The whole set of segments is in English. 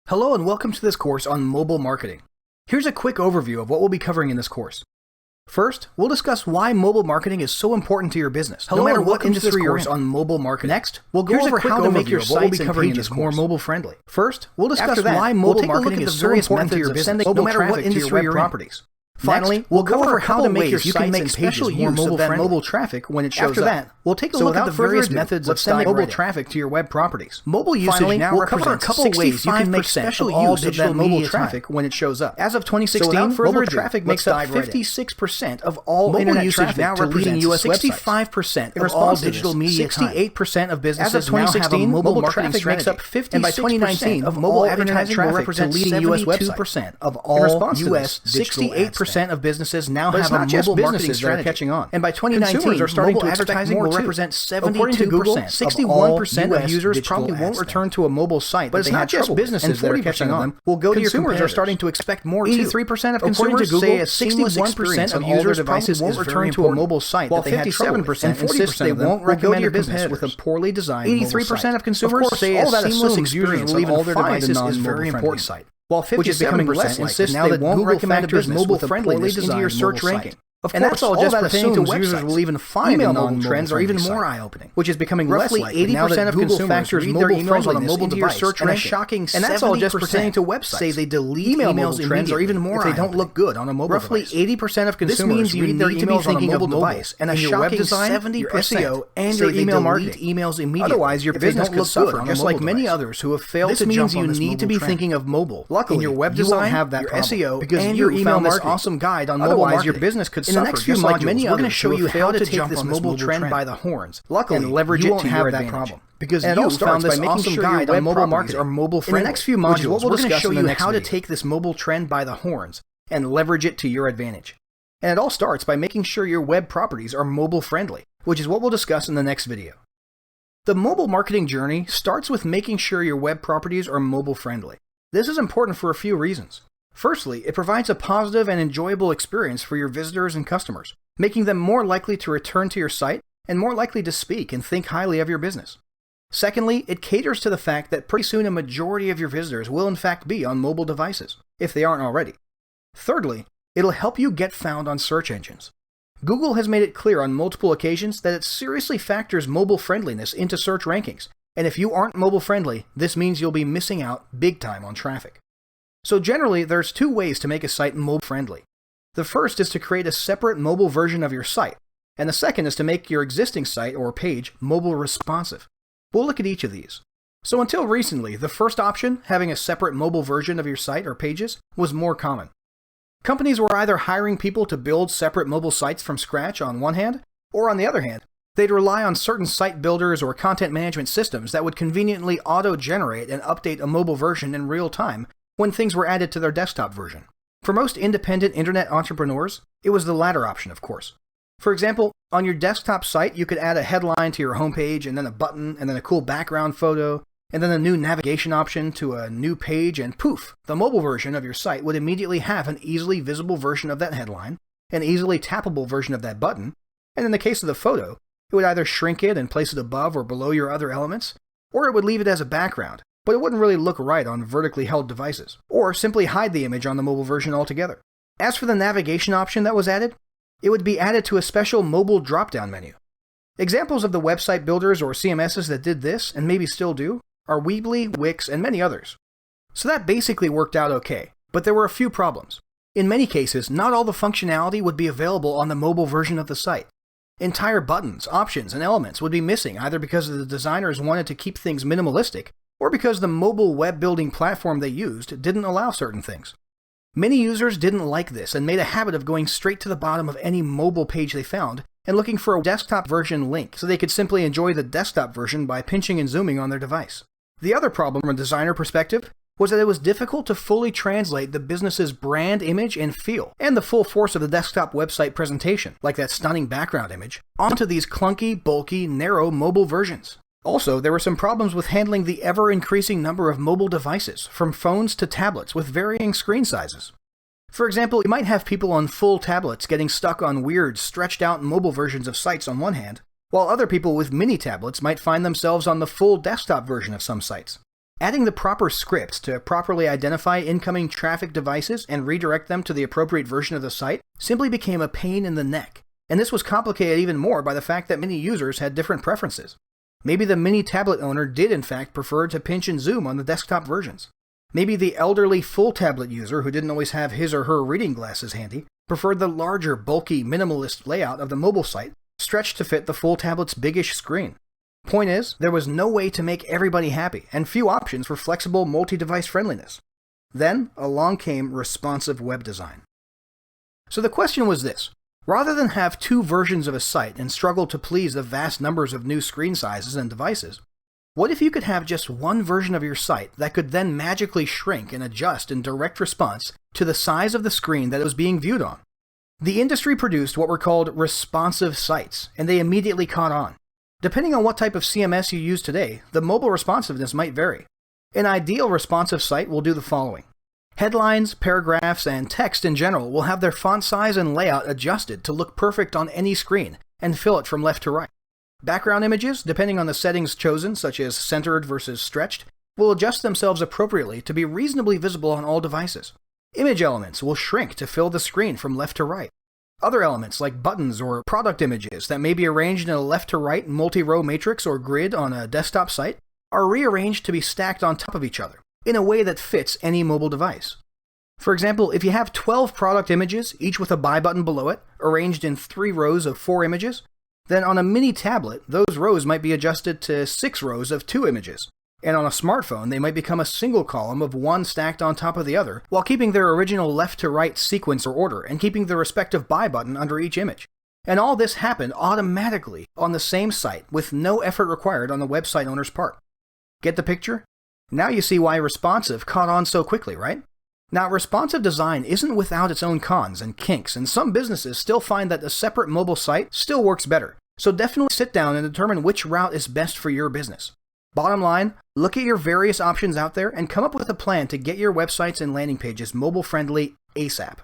Hello and welcome to this course on mobile marketing. Here's a quick overview of what we'll be covering in this course. First, we'll discuss why mobile marketing is so important to your business, no matter what industry you're in. On mobile marketing. Next, we'll go over how to make your sites and pages more mobile friendly. First, we'll discuss why mobile marketing is so important to your business, no matter what industry you're in. Finally, we'll go over how to make your sites and pages more mobile friendly. Mobile traffic when it shows up. After that, we'll take a look at the various methods of sending mobile traffic to your web properties. Mobile usage now represents a couple ways you can make special use of that mobile traffic when it shows up. As of 2016, mobile traffic makes up 56% of all internet usage now representing US 65% of all digital media time. 68% of businesses now have a mobile traffic makes up 56%, and by 2019 of mobile advertising will represent leading US websites of all US 68% of businesses now have a mobile marketing strategy catching on. And by 2019, mobile advertising will represent 72%. 61% of users probably won't return to a mobile site, but it's not just businesses that are catching on. Will go to your competitors. Are starting to expect more too. 83% of consumers say a 61% of users devices won't return to a mobile site, while 57% insist they won't recommend your business with a poorly designed. 83% of consumers say a seamless experience on all their devices is very important site. While 57% insist now that won't recommend a business mobile friendliness into your search ranking. And that's all just pertaining to websites. Users will even find email mobile trends are even more eye-opening, which is becoming roughly less likely 80% of consumers factors mobile emails on a mobile device search ranking. Shocking, and that's all just pertaining to websites. Say they delete emails trends are even more if they don't look good on a mobile roughly device. Roughly 80% of consumers read their emails on a mobile device, and a shocking web design, 70% your SEO, and your email marketing emails immediately. Otherwise, your business could suffer, just like many others who have failed to jump on this. This means you need to be thinking of mobile. Luckily, your web design have that SEO because your email marketing awesome guide on mobile. Otherwise, your business could suffer. In the next few modules, we're going to show you how to take this mobile trend by the horns. Luckily, and leverage it to your advantage. Problem. Because you found this awesome guide on mobile marketing are mobile friendly. In the next few modules, we're going to show you how to take this mobile trend by the horns and leverage it to your advantage. And it all starts by making sure your web properties are mobile friendly, which is what we'll discuss in the next video. The mobile marketing journey starts with making sure your web properties are mobile friendly. This is important for a few reasons. Firstly, it provides a positive and enjoyable experience for your visitors and customers, making them more likely to return to your site and more likely to speak and think highly of your business. Secondly, it caters to the fact that pretty soon a majority of your visitors will in fact be on mobile devices, if they aren't already. Thirdly, it'll help you get found on search engines. Google has made it clear on multiple occasions that it seriously factors mobile friendliness into search rankings, and if you aren't mobile friendly, this means you'll be missing out big time on traffic. So generally, there's two ways to make a site mobile friendly. The first is to create a separate mobile version of your site, and the second is to make your existing site or page mobile responsive. We'll look at each of these. So until recently, the first option, having a separate mobile version of your site or pages, was more common. Companies were either hiring people to build separate mobile sites from scratch on one hand, or on the other hand, they'd rely on certain site builders or content management systems that would conveniently auto-generate and update a mobile version in real time when things were added to their desktop version. For most independent internet entrepreneurs, it was the latter option, of course. For example, on your desktop site, you could add a headline to your homepage, and then a button, and then a cool background photo, and then a new navigation option to a new page, and poof, the mobile version of your site would immediately have an easily visible version of that headline, an easily tappable version of that button, and in the case of the photo, it would either shrink it and place it above or below your other elements, or it would leave it as a background, but it wouldn't really look right on vertically held devices, or simply hide the image on the mobile version altogether. As for the navigation option that was added, it would be added to a special mobile drop-down menu. Examples of the website builders or CMSs that did this, and maybe still do, are Weebly, Wix, and many others. So that basically worked out okay, but there were a few problems. In many cases, not all the functionality would be available on the mobile version of the site. Entire buttons, options, and elements would be missing either because the designers wanted to keep things minimalistic, or because the mobile web building platform they used didn't allow certain things. Many users didn't like this and made a habit of going straight to the bottom of any mobile page they found and looking for a desktop version link so they could simply enjoy the desktop version by pinching and zooming on their device. The other problem from a designer perspective was that it was difficult to fully translate the business's brand image and feel, and the full force of the desktop website presentation, like that stunning background image, onto these clunky, bulky, narrow mobile versions. Also, there were some problems with handling the ever-increasing number of mobile devices, from phones to tablets with varying screen sizes. For example, you might have people on full tablets getting stuck on weird, stretched-out mobile versions of sites on one hand, while other people with mini tablets might find themselves on the full desktop version of some sites. Adding the proper scripts to properly identify incoming traffic devices and redirect them to the appropriate version of the site simply became a pain in the neck. And this was complicated even more by the fact that many users had different preferences. Maybe the mini tablet owner did in fact prefer to pinch and zoom on the desktop versions. Maybe the elderly full tablet user who didn't always have his or her reading glasses handy preferred the larger, bulky, minimalist layout of the mobile site stretched to fit the full tablet's biggish screen. Point is, there was no way to make everybody happy, and few options for flexible multi-device friendliness. Then, along came responsive web design. So the question was this: rather than have two versions of a site and struggle to please the vast numbers of new screen sizes and devices, what if you could have just one version of your site that could then magically shrink and adjust in direct response to the size of the screen that it was being viewed on? The industry produced what were called responsive sites, and they immediately caught on. Depending on what type of CMS you use today, the mobile responsiveness might vary. An ideal responsive site will do the following. Headlines, paragraphs, and text in general will have their font size and layout adjusted to look perfect on any screen and fill it from left to right. Background images, depending on the settings chosen, such as centered versus stretched, will adjust themselves appropriately to be reasonably visible on all devices. Image elements will shrink to fill the screen from left to right. Other elements like buttons or product images that may be arranged in a left-to-right multi-row matrix or grid on a desktop site are rearranged to be stacked on top of each other in a way that fits any mobile device. For example, if you have 12 product images, each with a buy button below it, arranged in 3 rows of 4 images, then on a mini tablet, those rows might be adjusted to 6 rows of 2 images. And on a smartphone, they might become a single column of one stacked on top of the other, while keeping their original left-to-right sequence or order and keeping the respective buy button under each image. And all this happened automatically on the same site with no effort required on the website owner's part. Get the picture? Now you see why responsive caught on so quickly, right? Now, responsive design isn't without its own cons and kinks, and some businesses still find that a separate mobile site still works better. So definitely sit down and determine which route is best for your business. Bottom line, look at your various options out there and come up with a plan to get your websites and landing pages mobile-friendly ASAP.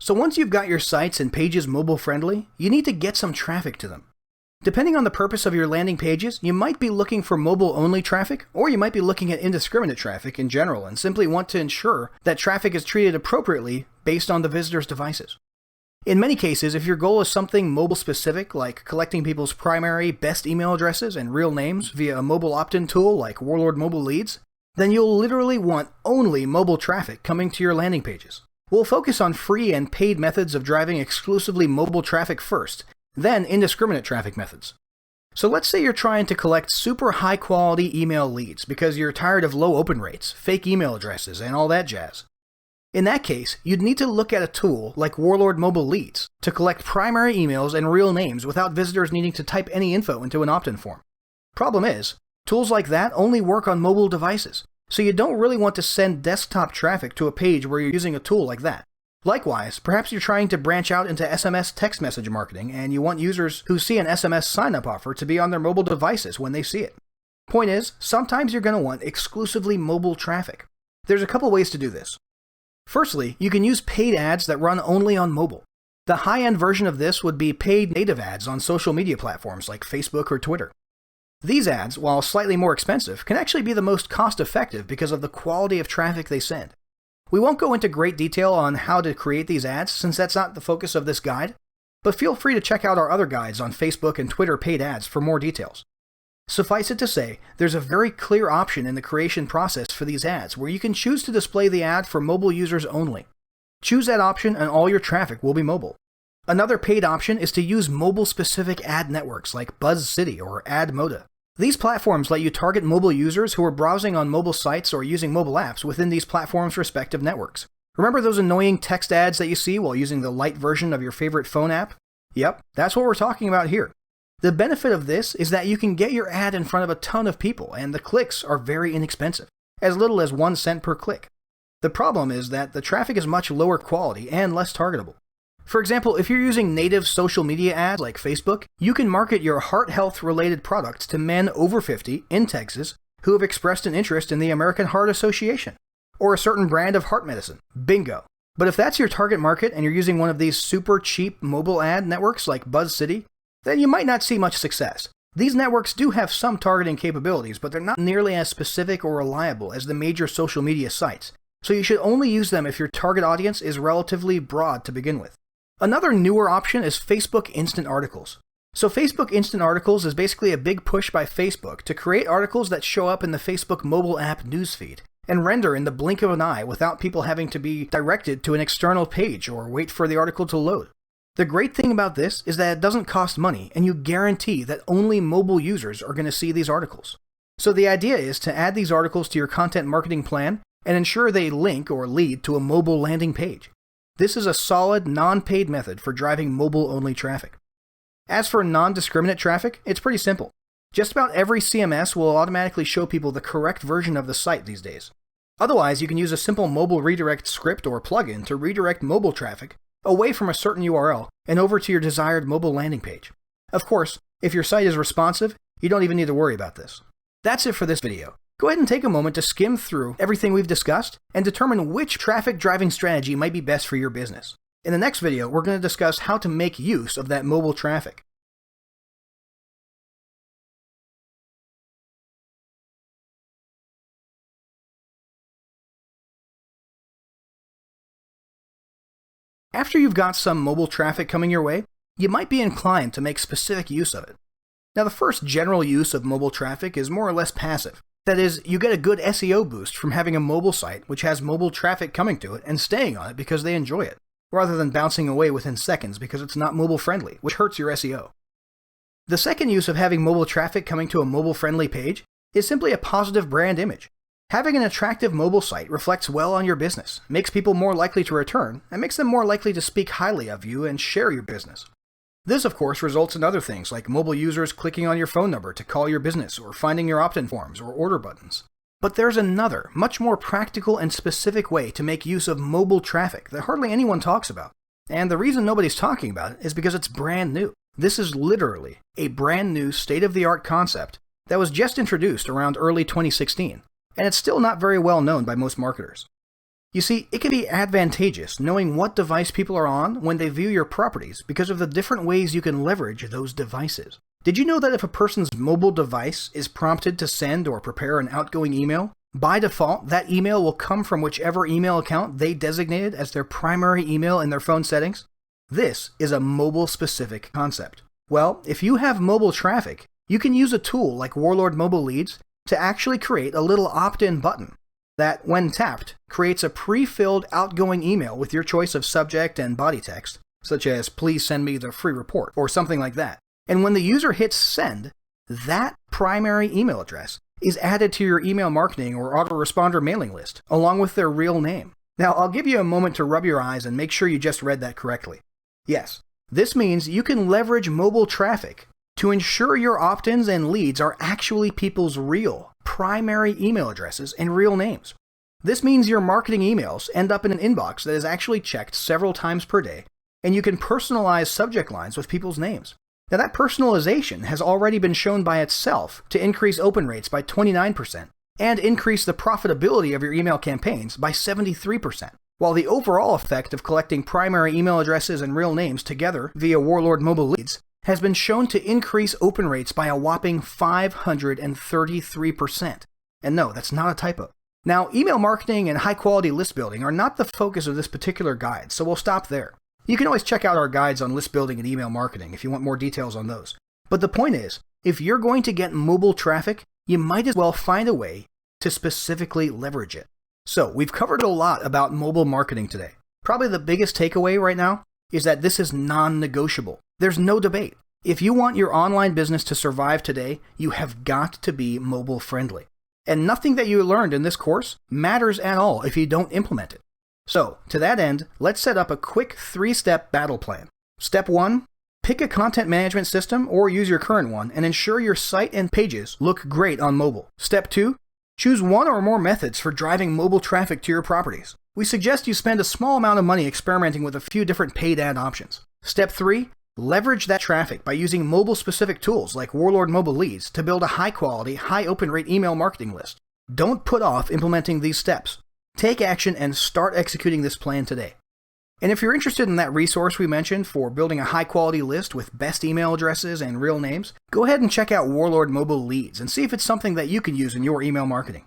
So once you've got your sites and pages mobile-friendly, you need to get some traffic to them. Depending on the purpose of your landing pages, you might be looking for mobile-only traffic, or you might be looking at indiscriminate traffic in general and simply want to ensure that traffic is treated appropriately based on the visitor's devices. In many cases, if your goal is something mobile-specific, like collecting people's primary, best email addresses and real names via a mobile opt-in tool like Warlord Mobile Leads, then you'll literally want only mobile traffic coming to your landing pages. We'll focus on free and paid methods of driving exclusively mobile traffic first, then indiscriminate traffic methods. So let's say you're trying to collect super high quality email leads because you're tired of low open rates, fake email addresses, and all that jazz. In that case, you'd need to look at a tool like Warlord Mobile Leads to collect primary emails and real names without visitors needing to type any info into an opt-in form. Problem is, tools like that only work on mobile devices, so you don't really want to send desktop traffic to a page where you're using a tool like that. Likewise, perhaps you're trying to branch out into SMS text message marketing and you want users who see an SMS sign-up offer to be on their mobile devices when they see it. Point is, sometimes you're going to want exclusively mobile traffic. There's a couple ways to do this. Firstly, you can use paid ads that run only on mobile. The high-end version of this would be paid native ads on social media platforms like Facebook or Twitter. These ads, while slightly more expensive, can actually be the most cost-effective because of the quality of traffic they send. We won't go into great detail on how to create these ads since that's not the focus of this guide, but feel free to check out our other guides on Facebook and Twitter paid ads for more details. Suffice it to say, there's a very clear option in the creation process for these ads where you can choose to display the ad for mobile users only. Choose that option and all your traffic will be mobile. Another paid option is to use mobile-specific ad networks like BuzzCity or AdModa. These platforms let you target mobile users who are browsing on mobile sites or using mobile apps within these platforms' respective networks. Remember those annoying text ads that you see while using the light version of your favorite phone app? Yep, that's what we're talking about here. The benefit of this is that you can get your ad in front of a ton of people, and the clicks are very inexpensive, as little as 1 cent per click. The problem is that the traffic is much lower quality and less targetable. For example, if you're using native social media ads like Facebook, you can market your heart health related products to men over 50 in Texas who have expressed an interest in the American Heart Association, or a certain brand of heart medicine. Bingo! But if that's your target market and you're using one of these super cheap mobile ad networks like BuzzCity, then you might not see much success. These networks do have some targeting capabilities, but they're not nearly as specific or reliable as the major social media sites, so you should only use them if your target audience is relatively broad to begin with. Another newer option is Facebook Instant Articles. So Facebook Instant Articles is basically a big push by Facebook to create articles that show up in the Facebook mobile app newsfeed and render in the blink of an eye without people having to be directed to an external page or wait for the article to load. The great thing about this is that it doesn't cost money, and you guarantee that only mobile users are going to see these articles. So the idea is to add these articles to your content marketing plan and ensure they link or lead to a mobile landing page. This is a solid, non-paid method for driving mobile-only traffic. As for non-discriminate traffic, it's pretty simple. Just about every CMS will automatically show people the correct version of the site these days. Otherwise, you can use a simple mobile redirect script or plugin to redirect mobile traffic away from a certain URL and over to your desired mobile landing page. Of course, if your site is responsive, you don't even need to worry about this. That's it for this video. Go ahead and take a moment to skim through everything we've discussed and determine which traffic driving strategy might be best for your business. In the next video, we're going to discuss how to make use of that mobile traffic. After you've got some mobile traffic coming your way, you might be inclined to make specific use of it. Now, the first general use of mobile traffic is more or less passive. That is, you get a good SEO boost from having a mobile site which has mobile traffic coming to it and staying on it because they enjoy it, rather than bouncing away within seconds because it's not mobile friendly, which hurts your SEO. The second use of having mobile traffic coming to a mobile friendly page is simply a positive brand image. Having an attractive mobile site reflects well on your business, makes people more likely to return, and makes them more likely to speak highly of you and share your business. This, of course, results in other things like mobile users clicking on your phone number to call your business or finding your opt-in forms or order buttons. But there's another, much more practical and specific way to make use of mobile traffic that hardly anyone talks about. And the reason nobody's talking about it is because it's brand new. This is literally a brand new state-of-the-art concept that was just introduced around early 2016. And it's still not very well known by most marketers. You see, it can be advantageous knowing what device people are on when they view your properties because of the different ways you can leverage those devices. Did you know that if a person's mobile device is prompted to send or prepare an outgoing email, by default, that email will come from whichever email account they designated as their primary email in their phone settings? This is a mobile-specific concept. Well, if you have mobile traffic, you can use a tool like Warlord Mobile Leads to actually create a little opt-in button that, when tapped, creates a pre-filled outgoing email with your choice of subject and body text, such as "please send me the free report" or something like that. And when the user hits send, that primary email address is added to your email marketing or autoresponder mailing list, along with their real name. Now, I'll give you a moment to rub your eyes and make sure you just read that correctly. Yes, this means you can leverage mobile traffic to ensure your opt-ins and leads are actually people's real, primary email addresses and real names. This means your marketing emails end up in an inbox that is actually checked several times per day, and you can personalize subject lines with people's names. Now, that personalization has already been shown by itself to increase open rates by 29% and increase the profitability of your email campaigns by 73%, while the overall effect of collecting primary email addresses and real names together via Warlord Mobile Leads has been shown to increase open rates by a whopping 533%. And no, that's not a typo. Now, email marketing and high-quality list building are not the focus of this particular guide, so we'll stop there. You can always check out our guides on list building and email marketing if you want more details on those. But the point is, if you're going to get mobile traffic, you might as well find a way to specifically leverage it. So, we've covered a lot about mobile marketing today. Probably the biggest takeaway right now is that this is non-negotiable. There's no debate. If you want your online business to survive today, you have got to be mobile friendly. And nothing that you learned in this course matters at all if you don't implement it. So, to that end, let's set up a quick 3-step battle plan. Step 1, pick a content management system or use your current one and ensure your site and pages look great on mobile. Step 2, choose one or more methods for driving mobile traffic to your properties. We suggest you spend a small amount of money experimenting with a few different paid ad options. Step 3, leverage that traffic by using mobile-specific tools like Warlord Mobile Leads to build a high-quality, high-open-rate email marketing list. Don't put off implementing these steps. Take action and start executing this plan today. And if you're interested in that resource we mentioned for building a high-quality list with best email addresses and real names, go ahead and check out Warlord Mobile Leads and see if it's something that you can use in your email marketing.